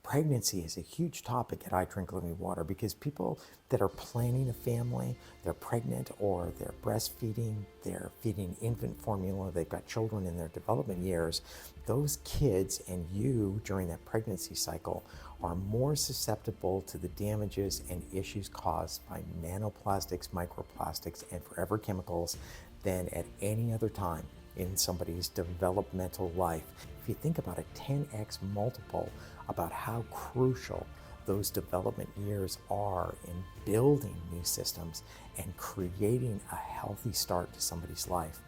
Pregnancy is a huge topic at I Drink Living Water because people that are planning a family, they're pregnant or they're breastfeeding, they're feeding infant formula, they've got children in their development years, those kids and you during that pregnancy cycle are more susceptible to the damages and issues caused by nanoplastics, microplastics, and forever chemicals than at any other time in somebody's developmental life. If you think about a 10x multiple about how crucial those development years are in building new systems and creating a healthy start to somebody's life,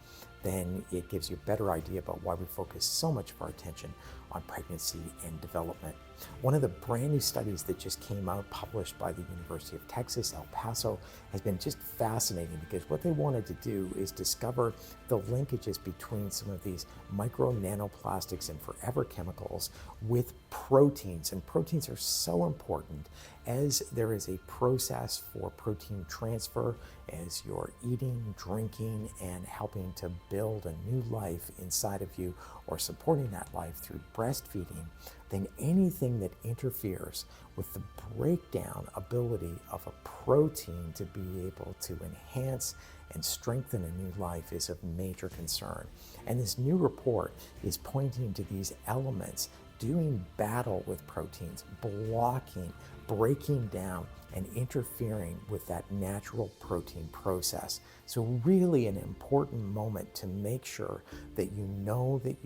then it gives you a better idea about why we focus so much of our attention on pregnancy and development. One of the brand new studies that just came out, published by the University of Texas, El Paso, has been just fascinating because what they wanted to do is discover the linkages between some of these micro nanoplastics and forever chemicals with proteins. And proteins are so important as there is a process for protein transfer as you're eating, drinking, and helping to build a new life inside of you or supporting that life through breastfeeding, then anything that interferes with the breakdown ability of a protein to be able to enhance and strengthen a new life is of major concern. And this new report is pointing to these elements doing battle with proteins, blocking, breaking down, and interfering with that natural protein process. So really an important moment to make sure that you know that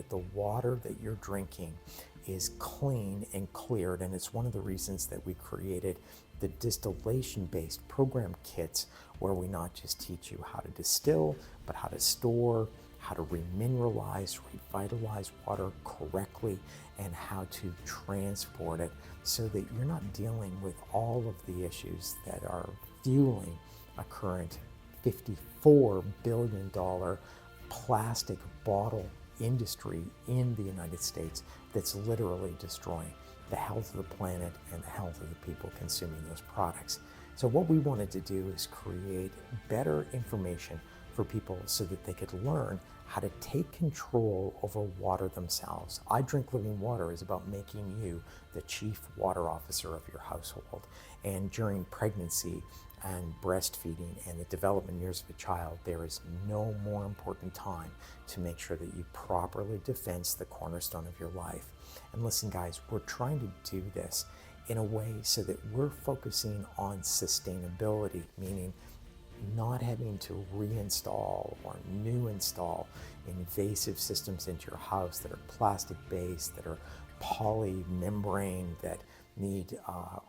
the water that you're drinking is clean and cleared. And it's one of the reasons that we created the distillation-based program kits, where we not just teach you how to distill, but how to store, how to remineralize, revitalize water correctly, and how to transport it so that you're not dealing with all of the issues that are fueling a current $54 billion plastic bottle industry in the United States that's literally destroying the health of the planet and the health of the people consuming those products. So what we wanted to do is create better information for people so that they could learn how to take control over water themselves. I Drink Living Water is about making you the chief water officer of your household. And during pregnancy and breastfeeding and the development years of a child, there is no more important time to make sure that you properly defense the cornerstone of your life. And listen, guys, we're trying to do this in a way so that we're focusing on sustainability, meaning not having to reinstall or new install invasive systems into your house that are plastic-based, that are polymembrane, that need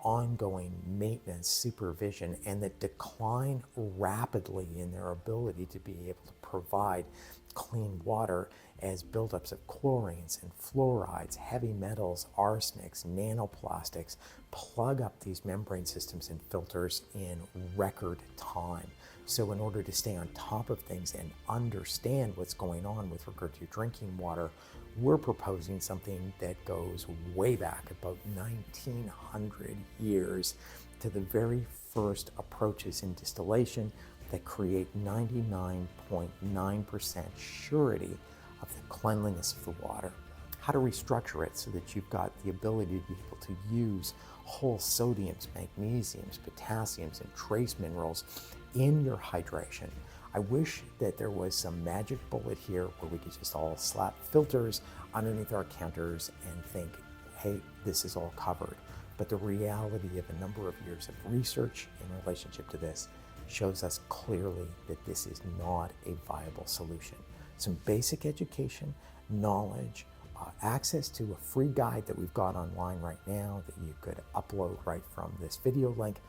ongoing maintenance, supervision, and that decline rapidly in their ability to be able to provide clean water as buildups of chlorines and fluorides, heavy metals, arsenics, nanoplastics plug up these membrane systems and filters in record time. So in order to stay on top of things and understand what's going on with regard to your drinking water, we're proposing something that goes way back, about 1900 years, to the very first approaches in distillation that create 99.9% surety of the cleanliness of the water. How to restructure it so that you've got the ability to be able to use whole sodiums, magnesiums, potassiums, and trace minerals in your hydration. I wish that there was some magic bullet here where we could just all slap filters underneath our counters and think, hey, this is all covered. But the reality of a number of years of research in relationship to this shows us clearly that this is not a viable solution. Some basic education, knowledge, access to a free guide that we've got online right now that you could upload right from this video link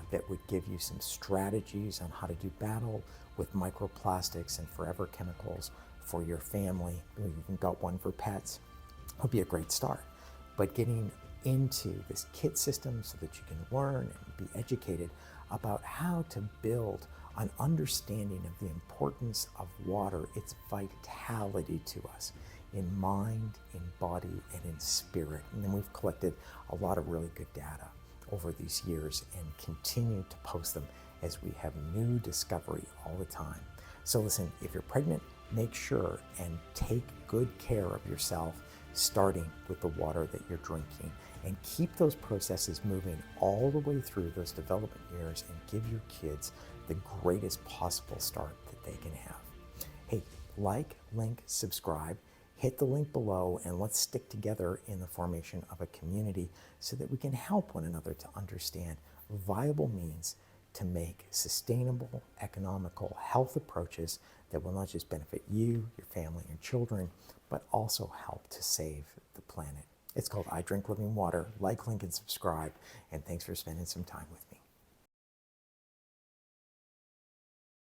that would give you some strategies on how to do battle with microplastics and forever chemicals for your family. We've even got one for pets. It'll be a great start. But getting into this kit system so that you can learn and be educated about how to build an understanding of the importance of water, its vitality to us in mind, in body, and in spirit. And then we've collected a lot of really good data over these years and continue to post them as we have new discovery all the time. So listen, if you're pregnant, make sure and take good care of yourself starting with the water that you're drinking, and keep those processes moving all the way through those development years and give your kids the greatest possible start that they can have. Hey, like, link, subscribe, hit the link below, and let's stick together in the formation of a community so that we can help one another to understand viable means to make sustainable, economical health approaches that will not just benefit you, your family, and children, but also help to save the planet. It's called I Drink Living Water. Like, link, and subscribe, and thanks for spending some time with me.